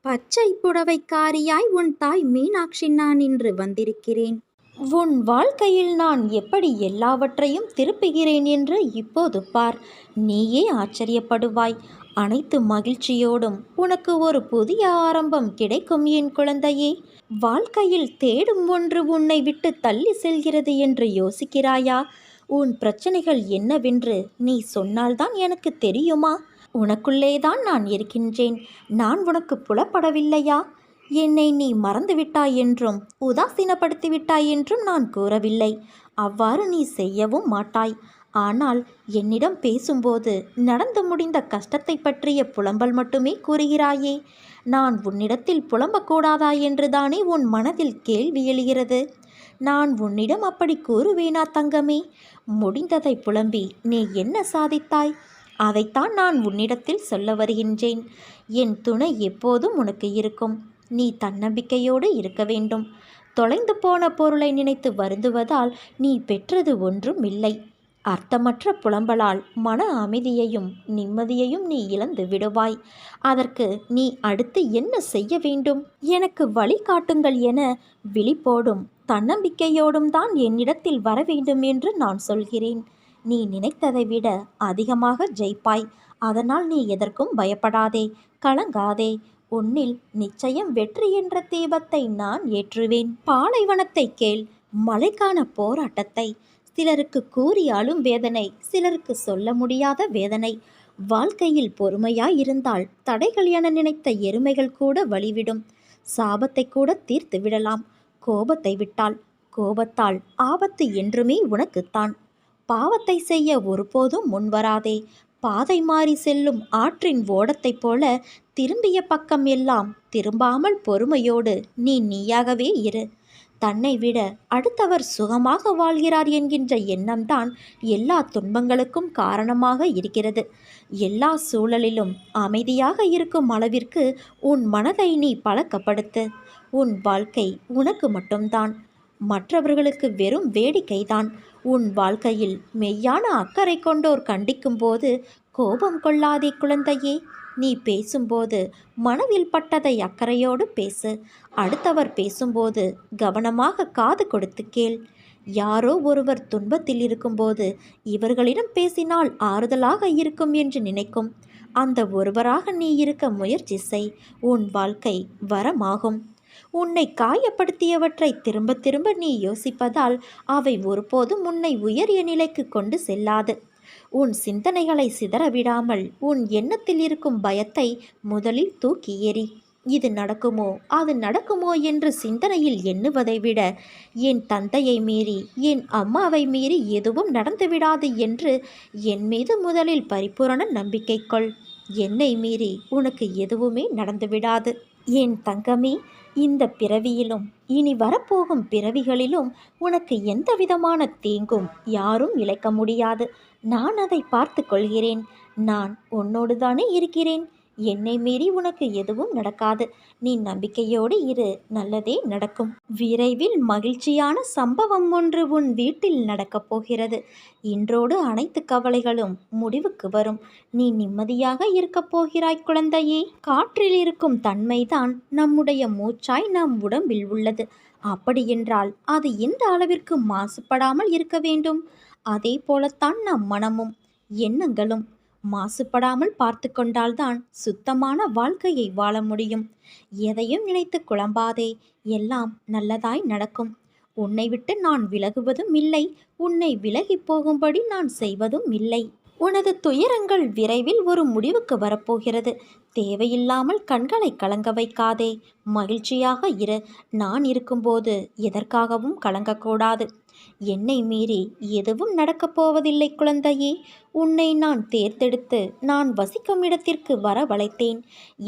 பச்சை புடவைக்காரியாய் உன் தாய் மீனாட்சி நான் இன்று வந்திருக்கிறேன். உன் வாழ்க்கையில் நான் எப்படி எல்லாவற்றையும் திருப்புகிறேன் என்று இப்போது பார். நீயே ஆச்சரியப்படுவாய். அனைத்து மகிழ்ச்சியோடும் உனக்கு ஒரு புதிய ஆரம்பம் கிடைக்கும் என் குழந்தையே. வாழ்க்கையில் தேடும் ஒன்று உன்னை விட்டு தள்ளி செல்கிறது என்று யோசிக்கிறாயா? உன் பிரச்சனைகள் என்னவென்று நீ சொன்னால்தான் எனக்கு தெரியுமா? உனக்குள்ளேதான் நான் இருக்கின்றேன். நான் உனக்கு புலப்படவில்லையா? என்னை நீ மறந்துவிட்டாய் என்றும் உதாசீனப்படுத்திவிட்டாய் என்றும் நான் கூறவில்லை. அவ்வாறு நீ செய்யவும் மாட்டாய். ஆனால் என்னிடம் பேசும்போது நடந்து முடிந்த கஷ்டத்தை பற்றிய புலம்பல் மட்டுமே கூறுகிறாயே. நான் உன்னிடத்தில் புலம்பக்கூடாதா என்றுதானே உன் மனதில் கேள்வி எழுகிறது. நான் உன்னிடம் அப்படி கூறுவேனா தங்கமே? முடிந்ததை புலம்பி நீ என்ன சாதித்தாய்? அதைத்தான் நான் உன்னிடத்தில் சொல்ல வருகின்றேன். என் துணை எப்போதும் உனக்கு இருக்கும். நீ தன்னம்பிக்கையோடு இருக்க வேண்டும். தொலைந்து போன பொருளை நினைத்து வருந்துவதால் நீ பெற்றது ஒன்றும் இல்லை. அர்த்தமற்ற புலம்பலால் மன அமைதியையும் நிம்மதியையும் நீ இழந்து விடுவாய். அதற்கு நீ அடுத்து என்ன செய்ய வேண்டும்? எனக்கு வழிகாட்டுங்கள் என விழிப்போடும் தன்னம்பிக்கையோடும் தான் என்னிடத்தில் வர வேண்டும் என்று நான் சொல்கிறேன். நீ நினைத்ததை விட அதிகமாக ஜெயிப்பாய். அதனால் நீ எதற்கும் பயப்படாதே, கலங்காதே. உன்னில் நிச்சயம் வெற்றி என்ற தீபத்தை நான் ஏற்றுவேன். பாலைவனத்தை கேள், மழைக்கான போராட்டத்தை. சிலருக்கு கூறியாலும் வேதனை, சிலருக்கு சொல்ல முடியாத வேதனை. வாழ்க்கையில் பொறுமையாயிருந்தால் தடைகள் என நினைத்த எருமைகள் கூட வழிவிடும். சாபத்தை கூட தீர்த்து விடலாம். கோபத்தை விட்டால், கோபத்தால் ஆபத்து என்றுமே உனக்குத்தான். பாவத்தை செய்ய ஒருபோதும் முன்வராதே. பாதை மாறி செல்லும் ஆற்றின் ஓடத்தைப் போல திரும்பிய பக்கம் எல்லாம் திரும்பாமல் பொறுமையோடு நீ நீயாகவே இரு. தன்னை விட அடுத்தவர் சுகமாக வாழ்கிறார் என்கின்ற எண்ணம்தான் எல்லா துன்பங்களுக்கும் காரணமாக இருக்கிறது. எல்லா சூழலிலும் அமைதியாக இருக்கும் அளவிற்கு உன் மனதை நீ பழக்கப்படுத்து. உன் வாழ்க்கை உனக்கு மட்டும்தான், மற்றவர்களுக்கு வெறும் வேடிக்கைதான். உன் வாழ்க்கையில் மெய்யான அக்கறை கொண்டோர் கண்டிக்கும் போது கோபம் கொள்ளாதே குழந்தையே. நீ பேசும்போது மனதில் பட்டதை அக்கறையோடு பேசு. அடுத்தவர் பேசும்போது கவனமாக காது கொடுத்து கேள். யாரோ ஒருவர் துன்பத்தில் இருக்கும்போது இவர்களிடம் பேசினால் ஆறுதலாக இருக்கும் என்று நினைக்கும் அந்த ஒருவராக நீ இருக்க முயற்சி செய். உன் வாழ்க்கை வரமாகும். உன்னை காயப்படுத்தியவற்றை திரும்ப திரும்ப நீ யோசிப்பதால் அவை ஒருபோதும் உன்னை உயரிய நிலைக்கு கொண்டு செல்லாது. உன் சிந்தனைகளை சிதறவிடாமல் உன் எண்ணத்தில் இருக்கும் பயத்தை முதலில் தூக்கி எறி. இது நடக்குமோ அது நடக்குமோ என்று சிந்தனையில் எண்ணுவதை விட என் தந்தையை மீறி என் அம்மாவை மீறி எதுவும் நடந்துவிடாது என்று என் மீது முதலில் பரிபூரண நம்பிக்கை கொள். என்னை மீறி உனக்கு எதுவுமே நடந்துவிடாது என் தங்கமே. இந்த பிறவியிலும் இனி வரப்போகும் பிறவிகளிலும் உனக்கு எந்த விதமான தீங்கும் யாரும் இழைக்க முடியாது. நான் அதை பார்த்து கொள்கிறேன். நான் உன்னோடு தானே இருக்கிறேன். என்னை மீறி உனக்கு எதுவும் நடக்காது. நீ நம்பிக்கையோடு இரு, நல்லதே நடக்கும். விரைவில் மகிழ்ச்சியான சம்பவம் ஒன்று உன் வீட்டில் நடக்கப் போகிறது. இன்றோடு அனைத்து கவலைகளும் முடிவுக்கு வரும். நீ நிம்மதியாக இருக்கப் போகிறாய் குழந்தையே. காற்றில் இருக்கும் தன்மைதான் நம்முடைய மூச்சாய் நம் உடம்பில் உள்ளது. அப்படியென்றால் அது எந்த அளவிற்கு மாசுபடாமல் இருக்க வேண்டும்? அதே போலத்தான் நம் மனமும் எண்ணங்களும் மாசுபடாமல் பார்த்து கொண்டால்தான் சுத்தமான வாழ்க்கையை வாழ முடியும். எதையும் நினைத்து குழம்பாதே. எல்லாம் நல்லதாய் நடக்கும். உன்னை விட்டு நான் விலகுவதும் இல்லை, உன்னை விலகி போகும்படி நான் செய்வதும் இல்லை. உனது துயரங்கள் விரைவில் ஒரு முடிவுக்கு வரப்போகிறது. தேவையில்லாமல் கண்களை கலங்க வைக்காதே. மகிழ்ச்சியாக இரு. நான் இருக்கும்போது எதற்காகவும் கலங்கக்கூடாது. என்னை மீறி எதுவும் நடக்கப் போவதில்லை குழந்தையே. உன்னை நான் தேர்ந்தெடுத்து நான் வசிக்கும் இடத்திற்கு வரவழைத்தேன்.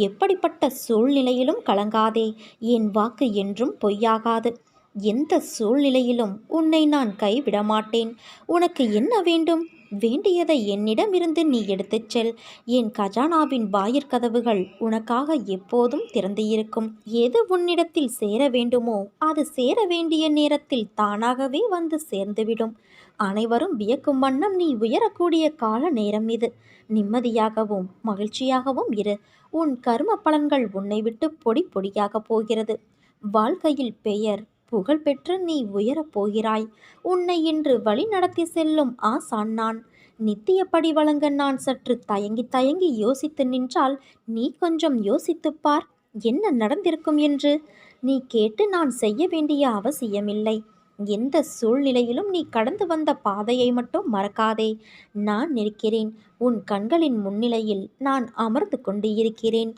எப்படிப்பட்ட சூழ்நிலையிலும் கலங்காதே. என் வாக்கு என்றும் பொய்யாகாது. எந்த சூழ்நிலையிலும் உன்னை நான் கைவிட மாட்டேன். உனக்கு என்ன வேண்டும்? வேண்டியதை என்னிடமிருந்து நீ எடுத்துச் செல். என் கஜானாவின் வாயிற்கதவுகள் உனக்காக எப்போதும் திறந்து இருக்கும். எது உன்னிடத்தில் சேர வேண்டுமோ அது சேர வேண்டிய நேரத்தில் தானாகவே வந்து சேர்ந்துவிடும். அனைவரும் வியக்கும் வண்ணம் நீ உயரக்கூடிய கால நேரம் இது. நிம்மதியாகவும் மகிழ்ச்சியாகவும் இரு. உன் கர்ம பலன்கள் உன்னை விட்டு பொடி பொடியாக போகிறது. வாழ்க்கையில் பெயர் புகழ் பெற்று நீ உயரப் போகிறாய். உன்னை இன்று வழி நடத்தி செல்லும் ஆசான் நான். நித்தியப்படி வழங்க நான் சற்று தயங்கி தயங்கி யோசித்து நின்றால் நீ கொஞ்சம் யோசித்துப் பார், என்ன நடந்திருக்கும் என்று. நீ கேட்டு நான் செய்ய வேண்டிய அவசியமில்லை. எந்த சூழ்நிலையிலும் நீ கடந்து வந்த பாதையை மட்டும் மறக்காதே. நான் இருக்கிறேன். உன் கண்களின் முன்னிலையில் நான் அமர்ந்து கொண்டு இருக்கிறேன்.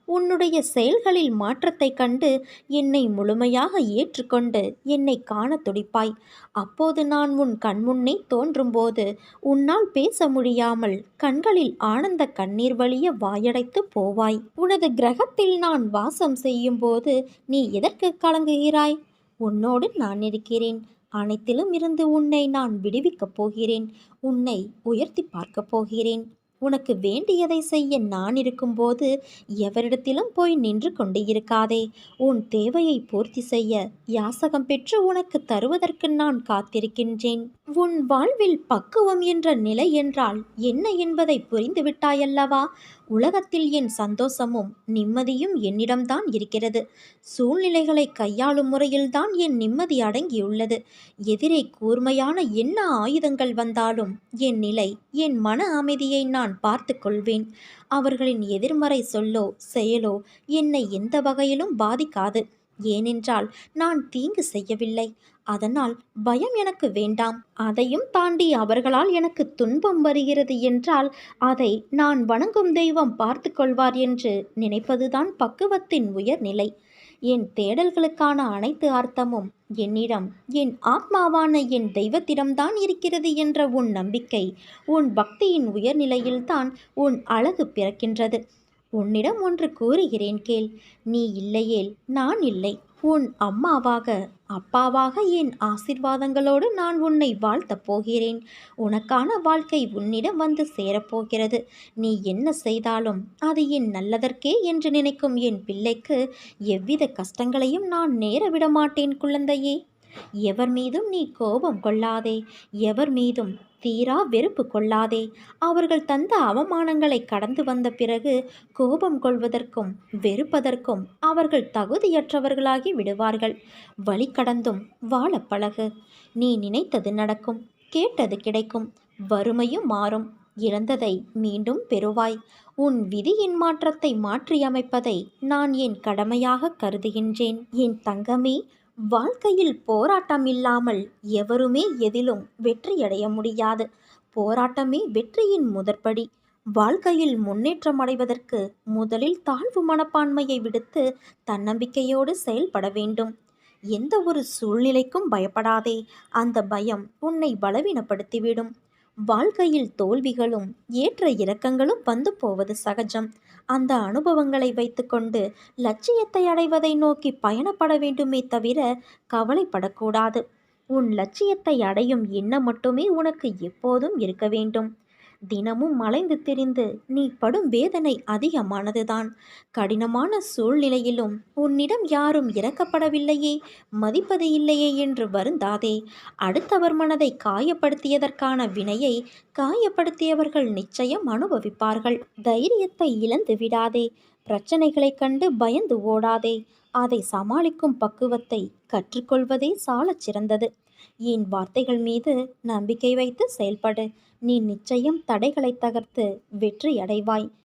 உன்னுடைய செயல்களில் மாற்றத்தைக் கண்டு என்னை முழுமையாக ஏற்றுக்கொண்டு என்னை காண துடிப்பாய். அப்போது நான் உன் கண்முன்னே தோன்றும்போது உன்னால் பேச முடியாமல் கண்களில் ஆனந்த கண்ணீர் வழிய வாயடைத்து போவாய். உனது கிரகத்தில் நான் வாசம் செய்யும்போது நீ எதற்கு கலங்குகிறாய்? உன்னோடு நான் இருக்கிறேன். அனைத்திலும் இருந்து உன்னை நான் விடுவிக்கப் போகிறேன். உன்னை உயர்த்தி பார்க்கப் போகிறேன். உனக்கு வேண்டியதை செய்ய நான் இருக்கும்போது எவரிடத்திலும் போய் நின்று கொண்டு இருக்காதே. உன் தேவையை பூர்த்தி செய்ய யாசகம் பெற்று உனக்கு தருவதற்கு நான் காத்திருக்கின்றேன். உன் வாழ்வில் பக்குவம் என்ற நிலை என்றால் என்ன என்பதை புரிந்துவிட்டாயல்லவா? உலகத்தில் என் சந்தோஷமும் நிம்மதியும் என்னிடம்தான் இருக்கிறது. சூழ்நிலைகளை கையாளும் முறையில்தான் என் நிம்மதி அடங்கியுள்ளது. எதிரே கூர்மையான என்ன ஆயுதங்கள் வந்தாலும் என் நிலை, என் மன அமைதியை நான் பார்த்து கொள்வேன். அவர்களின் எதிர்மறை சொல்லோ செயலோ என்னை எந்த வகையிலும் பாதிக்காது. ஏனென்றால் நான் தீங்கு செய்யவில்லை. அதனால் பயம் எனக்கு வேண்டாம். அதையும் தாண்டி அவர்களால் எனக்கு துன்பம் வருகிறது என்றால் அதை நான் வணங்கும் தெய்வம் பார்த்து கொள்வார் என்று நினைப்பதுதான் பக்குவத்தின் உயர்நிலை. என் தேடல்களுக்கான அனைத்து அர்த்தமும் என்னிடம், என் ஆத்மாவான என் தெய்வத்திடம்தான் இருக்கிறது என்ற உன் நம்பிக்கை, உன் பக்தியின் உயர்நிலையில்தான் உன் அழகு பிறக்கின்றது. உன்னிடம் ஒன்று கூறுகிறேன் கேள். நீ இல்லையேல் நான் இல்லை. உன் அம்மாவாக, அப்பாவாக என் ஆசிர்வாதங்களோடு நான் உன்னை வாழ்த்தப் போகிறேன். உனக்கான வாழ்க்கை உன்னிடம் வந்து சேரப்போகிறது. நீ என்ன செய்தாலும் அது என் நல்லதற்கே என்று நினைக்கும் என் பிள்ளைக்கு எவ்வித கஷ்டங்களையும் நான் நேர விட மாட்டேன் குழந்தையே. எவர் மீதும் நீ கோபம் கொள்ளாதே. எவர் மீதும் தீரா வெறுப்பு கொள்ளாதே. அவர்கள் தந்த அவமானங்களை கடந்து வந்த பிறகு கோபம் கொள்வதற்கும் வெறுப்பதற்கும் அவர்கள் தகுதியற்றவர்களாகி விடுவார்கள். வழி கடந்தும் வாழ பழகு. நீ நினைத்தது நடக்கும், கேட்டது கிடைக்கும். வறுமையும் மாறும். இழந்ததை மீண்டும் பெறுவாய். உன் விதியின் மாற்றத்தை மாற்றியமைப்பதை நான் என் கடமையாக கருதுகின்றேன். என் தங்கமே, வாழ்க்கையில் போராட்டம் இல்லாமல் எவருமே எதிலும் வெற்றியடைய முடியாது. போராட்டமே வெற்றியின் முதற்படி. வாழ்க்கையில் முன்னேற்றம் அடைவதற்கு முதலில் தாழ்வு மனப்பான்மையை விடுத்து தன்னம்பிக்கையோடு செயல்பட வேண்டும். எந்த ஒரு சூழ்நிலைக்கும் பயப்படாதே. அந்த பயம் உன்னை பலவீனப்படுத்திவிடும். வாழ்க்கையில் தோல்விகளும் ஏற்ற இறக்கங்களும் வந்து போவது சகஜம். அந்த அனுபவங்களை வைத்துக்கொண்டு லட்சியத்தை அடைவதை நோக்கி பயணப்பட வேண்டுமே தவிர கவலைப்படக்கூடாது. உன் லட்சியத்தை அடையும் எண்ணம் மட்டுமே உனக்கு எப்போதும் இருக்க வேண்டும். தினமும் அலைந்து திரிந்து நீ படும் வேதனை அதிகமானதுதான். கடினமான சூழ்நிலையிலும் உன்னிடம் யாரும் இறக்கப்படவில்லையே, மதிப்பது இல்லையே என்று வருந்தாதே. அடுத்தவர் மனதை காயப்படுத்தியதற்கான வினையை காயப்படுத்தியவர்கள் நிச்சயம் அனுபவிப்பார்கள். தைரியத்தை இழந்து விடாதே. பிரச்சனைகளைக் கண்டு பயந்து ஓடாதே. அதை சமாளிக்கும் பக்குவத்தை கற்றுக்கொள்வதே சாலச் சிறந்தது. என் வார்த்தைகள் மீது நம்பிக்கை வைத்து செயல்படு. நீ நிச்சயம் தடைகளை தகர்த்து வெற்றி அடைவாய்.